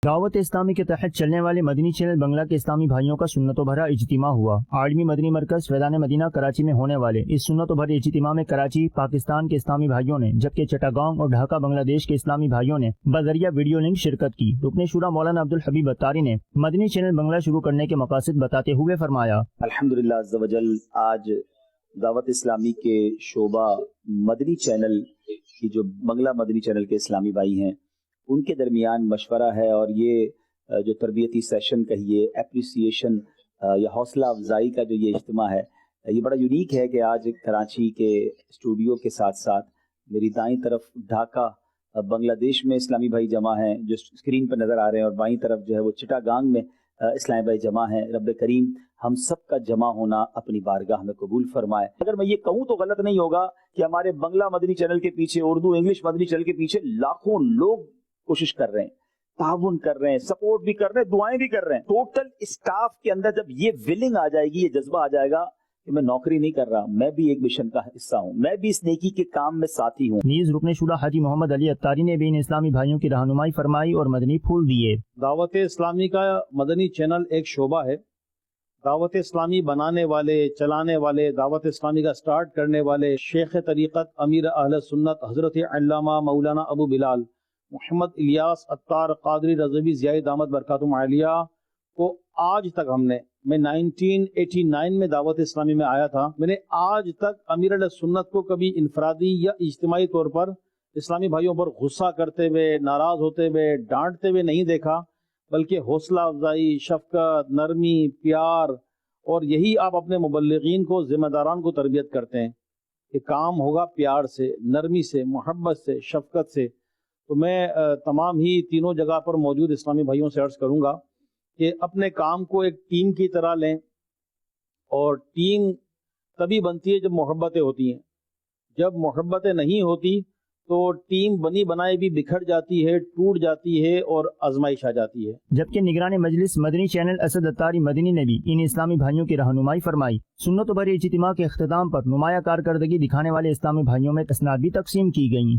दावत इस्लामी के तहत चलने वाले मदनी चैनल बंगला के इस्लामी भाइयों का सुन्नतो भरा इज्तिमा हुआ। आलमी मदनी मरकज फैज़ान मदीना कराची में होने वाले इस सुन्नतो भरे इज्तिमा में कराची पाकिस्तान के इस्लामी भाइयों ने, जबकि चट्टागांव और ढाका बांग्लादेश के इस्लामी भाइयों ने बजरिया वीडियो लिंक शिरकत की। रुकने शुरा मौलाना अब्दुल हबीब अत्तारी ने मदनी चैनल बंगला शुरू करने के मकासद बताते हुए फरमाया, अल्हम्दुलिल्लाह अज़्ज़ा वजल आज दावत इस्लामी के शोबा मदनी चैनल की जो बंगला मदनी चैनल के इस्लामी भाई हैं उनके दरमियान मशवरा है, और ये जो तरबियती सेशन कहिए, एप्रिसिएशन या हौसला अफजाई का जो ये इज्तिमा है, ये बड़ा यूनिक है कि आज कराची के स्टूडियो के साथ साथ मेरी दाईं तरफ ढाका बांग्लादेश में इस्लामी भाई जमा हैं जो स्क्रीन पर नज़र आ रहे हैं, और बाईं तरफ जो है वो चिटागांग में इस्लामी भाई जमा हैं। रब करीम हम सब का जमा होना अपनी बारगाह में कबूल फरमाए। अगर मैं ये कहूँ तो गलत नहीं होगा कि हमारे बंगला मदनी चैनल के पीछे, उर्दू इंग्लिश मदनी चैनल के पीछे लाखों लोग कोशिश कर रहे हैं, ताउन कर रहे हैं, सपोर्ट भी कर रहे हैं, दुआएं भी कर रहे हैं। टोटल स्टाफ के अंदर जब ये विलिंग आ जाएगी, ये जज्बा आ जाएगा कि मैं नौकरी नहीं कर रहा, मैं भी एक मिशन का हिस्सा हूँ, मैं भी इस नेकी के काम में साथी हूँ। नीज रुकने शुरा हाजी मोहम्मद अली अत्तारी ने भी इन इस्लामी भाइयों की रहनुमाई फरमाई और मदनी फूल दिए। दावत इस्लामी का मदनी चैनल एक शोबा है। दावत इस्लामी बनाने वाले, चलाने वाले, दावत इस्लामी का स्टार्ट करने वाले शेख तरीक़त अमीर अहले सुन्नत हज़रत अल्लामा मौलाना अबू बिलाल मोहम्मद इलियास अत्तार कादरी रज़वी ज़ियाई दामत बरकातुहुम आलिया को आज तक मैं 1989 में दावत इस्लामी में आया था, मैंने आज तक अमीर अहले सुन्नत को कभी इनफरादी या इज्तिमाई तौर पर इस्लामी भाइयों पर गुस्सा करते हुए, नाराज होते हुए, डांटते हुए नहीं देखा, बल्कि हौसला अफजाई, शफकत, नरमी, प्यार, और यही आप अपने मुबल्लिगीन को, जिम्मेदारान को तरबियत करते हैं कि काम होगा प्यार से, नरमी से, मोहब्बत से, शफकत से। तो मैं तमाम ही तीनों जगह पर मौजूद इस्लामी भाइयों से अर्ज़ करूंगा कि अपने काम को एक टीम की तरह लें, और टीम तभी बनती है जब मोहब्बतें होती हैं। जब मोहब्बतें नहीं होती तो टीम बनी बनाई भी बिखर जाती है, टूट जाती है और आजमाइश आ जाती है। जबकि निगरान मजलिस मदनी चैनल असद अत्तारी मदनी ने भी इन इस्लामी भाइयों की रहनुमाई फरमाई। सुन्नतो भरे इज्तिमा के इख्तिताम पर नुमाया कारकर्दगी दिखाने वाले इस्लामी भाइयों में तसनाद भी तकसीम की गयी।